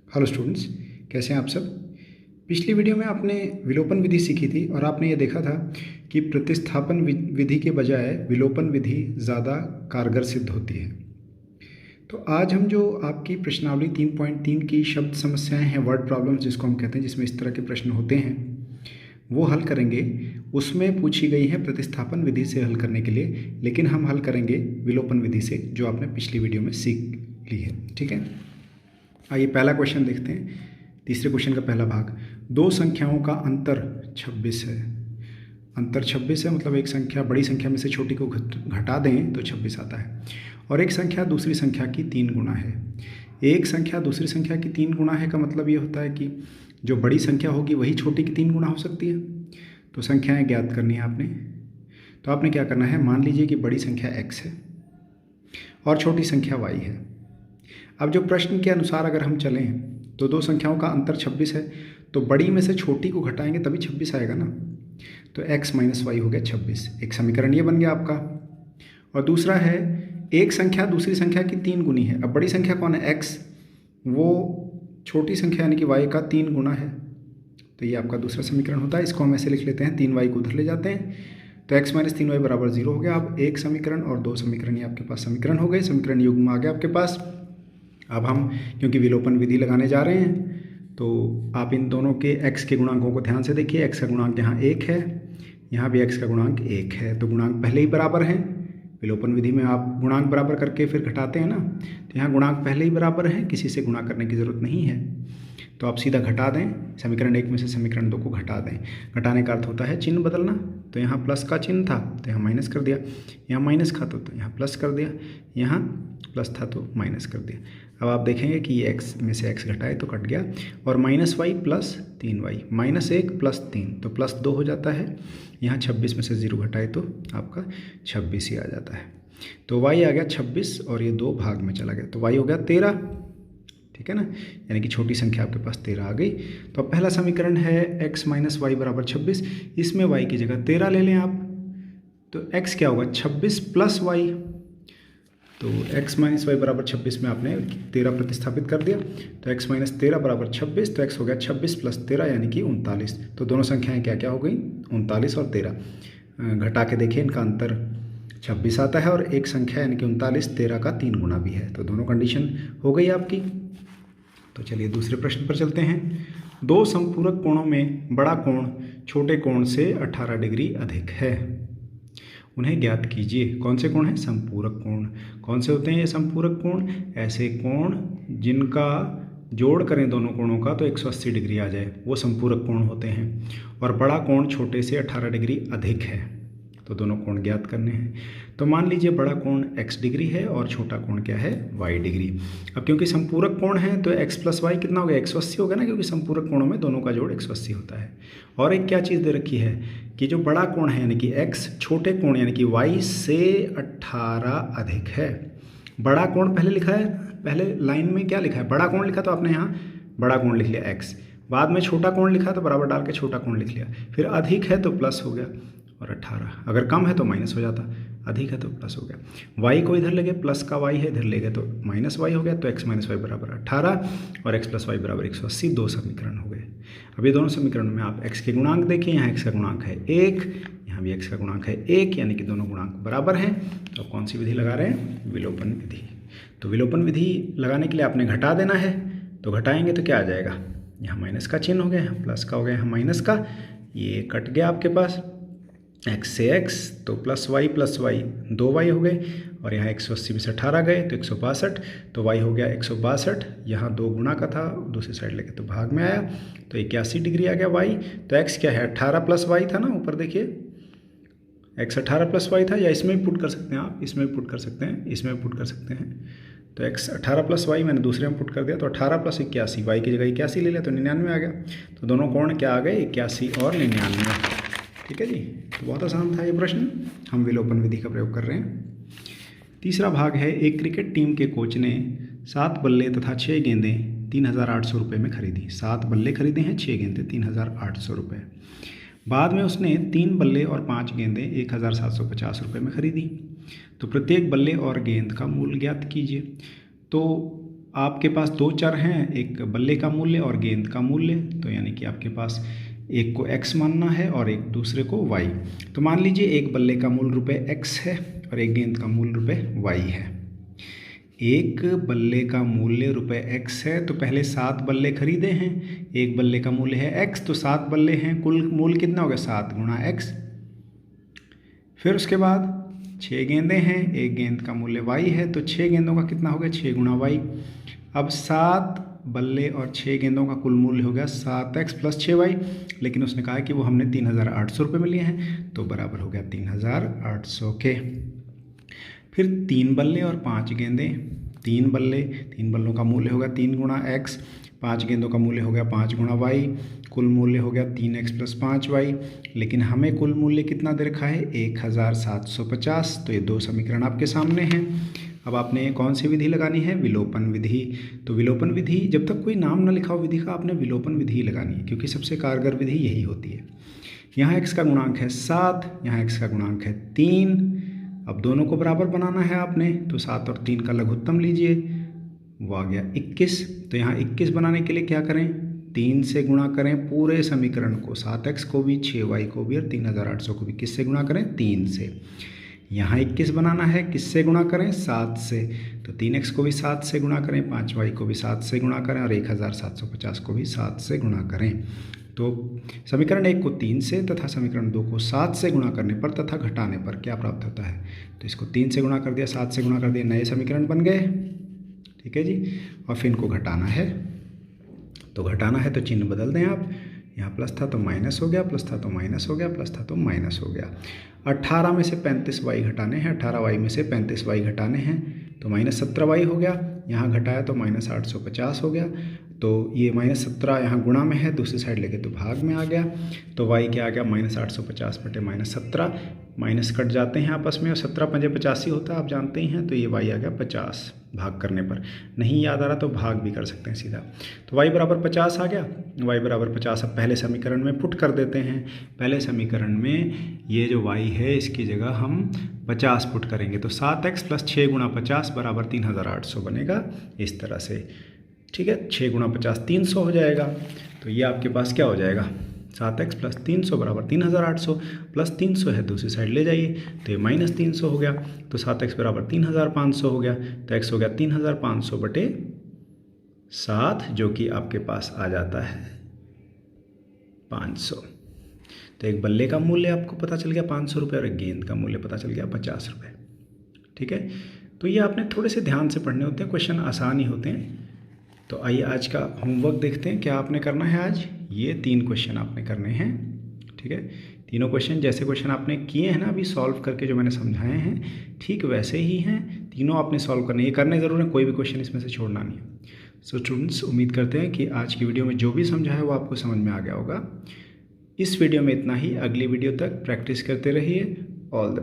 Hello students, कैसे हैं आप सब। पिछली वीडियो में आपने विलोपन विधि सीखी थी और आपने ये देखा था कि प्रतिस्थापन विधि के बजाय विलोपन विधि ज़्यादा कारगर सिद्ध होती है। तो आज हम जो आपकी प्रश्नावली 3.3 की शब्द समस्याएं हैं, वर्ड प्रॉब्लम्स जिसको हम कहते हैं, जिसमें इस तरह के प्रश्न होते हैं, वो हल करेंगे। उसमें पूछी गई है प्रतिस्थापन विधि से हल करने के लिए, लेकिन हम हल करेंगे विलोपन विधि से, जो आपने पिछली वीडियो में सीख ली है। ठीक है, आइए पहला क्वेश्चन देखते हैं। तीसरे क्वेश्चन का पहला भाग, दो संख्याओं का अंतर 26 है। अंतर 26 है, मतलब एक संख्या बड़ी संख्या में से छोटी को घटा दें तो 26 आता है। और एक संख्या दूसरी संख्या की 3 गुना है। एक संख्या दूसरी संख्या की 3 गुना है का मतलब ये होता है कि जो बड़ी संख्या होगी वही छोटी की 3 गुना हो सकती है। तो संख्याएं ज्ञात करनी है आपने। तो आपने क्या करना है, मान लीजिए कि बड़ी संख्या x है और छोटी संख्या y है। अब जो प्रश्न के अनुसार अगर हम चलें तो दो संख्याओं का अंतर 26 है, तो बड़ी में से छोटी को घटाएंगे तभी 26 आएगा ना। तो x माइनस वाई हो गया 26। एक समीकरण ये बन गया आपका। और दूसरा है, एक संख्या दूसरी संख्या की 3 गुनी है। अब बड़ी संख्या कौन है, x, वो छोटी संख्या यानी कि y का 3 गुना है। तो ये आपका दूसरा समीकरण होता है। इसको हम ऐसे लिख लेते हैं, 3y को उधर ले जाते हैं तो x माइनस 3y बराबर 0 हो गया। अब एक समीकरण और दो समीकरण, ये आपके पास समीकरण हो गए, समीकरण युग्म आ गया आपके पास। अब हम क्योंकि विलोपन विधि लगाने जा रहे हैं तो आप इन दोनों के x के गुणांकों को ध्यान से देखिए। x का गुणांक यहाँ 1 है, यहाँ भी x का गुणांक 1 है, तो गुणांक पहले ही बराबर हैं। विलोपन विधि में आप गुणांक बराबर करके फिर घटाते हैं ना, तो यहाँ गुणांक पहले ही बराबर है, किसी से गुणा करने की ज़रूरत नहीं है। तो आप सीधा घटा दें, समीकरण 1 में से समीकरण 2 को घटा दें। घटाने का अर्थ होता है चिन्ह बदलना। तो यहाँ प्लस का चिन्ह था तो यहाँ माइनस कर दिया, यहाँ माइनस था तो यहाँ प्लस कर दिया, यहाँ प्लस था तो माइनस कर दिया। अब आप देखेंगे कि ये x में से x घटाए तो कट गया, और minus Y plus 3y, minus 1 plus 3 तो प्लस 2 हो जाता है। यहाँ 26 में से 0 घटाए तो आपका 26 ही आ जाता है। तो y आ गया 26 और ये 2 भाग में चला गया, तो y हो गया 13। ठीक है ना, यानी कि छोटी संख्या आपके पास 13 आ गई। तो अब पहला समीकरण है x माइनस वाई बराबर 26, इसमें y की जगह 13 ले लें आप। तो x क्या होगा, 26 प्लस वाई। तो x माइनस वाई बराबर 26 में आपने 13 प्रतिस्थापित कर दिया, तो x माइनस 13 बराबर 26, तो x हो गया 26 प्लस 13 यानी कि 39। तो दोनों संख्याएं क्या क्या हो गई, 39 और 13। घटा के देखिए, इनका अंतर 26 आता है, और एक संख्या यानी कि 39 13 का 3 गुना भी है। तो दोनों कंडीशन हो गई आपकी। तो चलिए दूसरे प्रश्न पर चलते हैं। दो संपूरक कोणों में बड़ा कोण छोटे कोण से 18 डिग्री अधिक है, उन्हें ज्ञात कीजिए। कौन से कोण हैं, संपूरक कोण। कौन से होते हैं ये संपूरक कोण, ऐसे कोण जिनका जोड़ करें दोनों कोणों का तो 180 डिग्री आ जाए, वो संपूरक कोण होते हैं। और बड़ा कोण छोटे से 18 डिग्री अधिक है, तो दोनों कोण ज्ञात करने हैं। तो मान लीजिए बड़ा कोण x डिग्री है और छोटा कोण क्या है, y डिग्री। अब क्योंकि संपूरक कोण है तो x प्लस वाई कितना हो गया, 180 हो गया ना, क्योंकि संपूरक कोणों में दोनों का जोड़ 180 होता है। और एक क्या चीज़ दे रखी है कि जो बड़ा कोण है यानी कि x छोटे कोण यानी कि y से 18 अधिक है। बड़ा कोण पहले लिखा है, पहले लाइन में क्या लिखा है, बड़ा कोण लिखा तो आपने यहाँ बड़ा कोण लिख लिया x, बाद में छोटा कोण लिखा तो बराबर डाल के छोटा कोण लिख लिया, फिर अधिक है तो प्लस हो गया और 18, अगर कम है तो माइनस हो जाता, अधिक है तो प्लस हो गया। y को इधर ले गए, प्लस का y है इधर ले गए तो माइनस वाई हो गया। तो x माइनस वाई बराबर 18 और x प्लस वाई बराबर 180, दो समीकरण हो गए। अब ये दोनों समीकरणों में आप x के गुणांक देखिए, यहाँ x का गुणांक है 1, यहाँ भी x का गुणांक है 1, यानी कि दोनों गुणांक बराबर हैं। तो कौन सी विधि लगा रहे हैं, विलोपन विधि। तो विलोपन विधि लगाने के लिए आपने घटा देना है, तो घटाएंगे तो क्या आ जाएगा, यहाँ माइनस का चिन्ह हो गया, यहाँ प्लस का हो गया, यहाँ माइनस का, ये कट गया आपके पास x से x, तो प्लस वाई 2y हो गए, और यहाँ 180 में से 18 गए तो 162, तो y हो गया 162। यहाँ 2 गुना का था, दूसरी साइड लेके तो भाग में आया, तो 81 डिग्री आ गया y। तो x क्या है, 18 प्लस वाई था ना, ऊपर देखिए x 18 प्लस वाई था, या इसमें भी पुट कर सकते हैं आप, इसमें भी पुट कर सकते हैं, इसमें भी पुट कर सकते हैं। तो x 18 प्लस वाई मैंने दूसरे में पुट कर दिया, तो 18 प्लस 81, वाई की जगह 81 ले लिया तो 99 आ गया। तो दोनों कोण क्या आ गए, 81 और 99। ठीक है जी, तो बहुत आसान था ये प्रश्न, हम विलोपन विधि का प्रयोग कर रहे हैं। तीसरा भाग है, एक क्रिकेट टीम के कोच ने 7 बल्ले तथा 6 गेंदें 3800 रुपये में खरीदी। 7 बल्ले खरीदे हैं, 6 गेंदें 3800 रुपये। बाद में उसने 3 बल्ले और 5 गेंदें 1750 रुपये में खरीदी। तो प्रत्येक बल्ले और गेंद का मूल्य ज्ञात कीजिए। तो आपके पास दो चर हैं, एक बल्ले का मूल्य और गेंद का मूल्य। तो यानी कि आपके पास एक को x मानना है और एक दूसरे को y। तो मान लीजिए एक बल्ले का मूल रुपये x है और एक गेंद का मूल रुपये y है। एक बल्ले का मूल्य रुपये x है तो पहले 7 बल्ले खरीदे हैं। एक बल्ले का मूल्य है x तो 7 बल्ले हैं, कुल मूल्य कितना हो गया 7 गुणा x। फिर उसके बाद 6 गेंदें हैं, एक गेंद का मूल्य y है तो 6 गेंदों का कितना हो गया 6 गुणा y। अब 7 बल्ले और 6 गेंदों का कुल मूल्य हो गया 7x प्लस 6y, लेकिन उसने कहा कि वो हमने 3,800 रुपये में लिए हैं तो बराबर हो गया 3,800 के। फिर 3 बल्ले और 5 गेंदें, 3 बल्लों का मूल्य होगा 3 गुणा x, 5 गेंदों का मूल्य हो गया 5 गुणा y, कुल मूल्य हो गया 3x प्लस 5y, लेकिन हमें कुल मूल्य कितना दे रखा है 1,750। तो ये दो समीकरण आपके सामने हैं। अब आपने कौन सी विधि लगानी है, विलोपन विधि। तो विलोपन विधि, जब तक कोई नाम ना लिखा हो विधि का, आपने विलोपन विधि लगानी है क्योंकि सबसे कारगर विधि यही होती है। यहाँ x का गुणांक है 7, यहाँ x का गुणांक है 3। अब दोनों को बराबर बनाना है आपने, तो 7 और 3 का लघुत्तम लीजिए, वो आ गया 21। तो यहाँ 21 बनाने के लिए क्या करें, 3 से गुणा करें पूरे समीकरण को, 7x को भी 6y को भी और 3,800 को भी। किससे गुणा करें 3 से। यहाँ 21 बनाना है, किससे गुणा करें 7 से। तो 3x को भी 7 से गुणा करें, 5y को भी 7 से गुणा करें और 1,750 को भी 7 से गुणा करें। तो समीकरण 1 को 3 से तथा समीकरण 2 को 7 से गुणा करने पर तथा घटाने पर क्या प्राप्त होता है। तो इसको 3 से गुणा कर दिया, 7 से गुणा कर दिया, नए समीकरण बन गए। ठीक है जी। और फिर इनको घटाना है, तो घटाना है तो चिन्ह बदल दें आप। यहाँ प्लस था तो माइनस हो गया, प्लस था तो माइनस हो गया, प्लस था तो माइनस हो गया। 18 में से 35y घटाने हैं, 18y में से 35y घटाने हैं तो -17y हो गया। यहाँ घटाया तो -850 हो गया। तो ये -17 यहाँ गुणा में है, दूसरी साइड लेके तो भाग में आ गया। तो y क्या आ गया -850 बटे -17, माइनस कट जाते हैं आपस में और 17 पंजे 85 होता है, आप जानते ही हैं। तो ये y आ गया 50 भाग करने पर। नहीं याद आ रहा तो भाग भी कर सकते हैं सीधा। तो y बराबर 50 आ गया, y बराबर 50। अब पहले समीकरण में पुट कर देते हैं। पहले समीकरण में ये जो y है इसकी जगह हम 50 पुट करेंगे तो 7x प्लस 6 गुणा 50 बराबर 3,800 बनेगा इस तरह से। ठीक है, 6 गुणा 50 300 हो जाएगा। तो ये आपके पास क्या हो जाएगा 7x प्लस 300 बराबर 3,800, प्लस 300 है दूसरी साइड ले जाइए तो ये -300 हो गया। तो 7x बराबर 3,500 हो गया। तो x हो गया 3,500 बटे 7, जो कि आपके पास आ जाता है 500। तो एक बल्ले का मूल्य आपको पता चल गया 500 रुपये और एक गेंद का मूल्य पता चल गया 50 रुपये। ठीक है, तो ये आपने थोड़े से ध्यान से पढ़ने होते हैं, क्वेश्चन आसान ही होते हैं। तो आइए आज का होमवर्क देखते हैं, क्या आपने करना है आज। ये 3 क्वेश्चन आपने करने हैं। ठीक है, तीनों क्वेश्चन जैसे क्वेश्चन आपने किए हैं ना अभी सॉल्व करके, जो मैंने समझाए हैं ठीक वैसे ही हैं, तीनों आपने सॉल्व करने। ये करने ज़रूर है, कोई भी क्वेश्चन इसमें से छोड़ना नहीं है। सो स्टूडेंट्स, उम्मीद करते हैं कि आज की वीडियो में जो भी समझाया वो आपको समझ में आ गया होगा। इस वीडियो में इतना ही, अगली वीडियो तक प्रैक्टिस करते रहिए। All the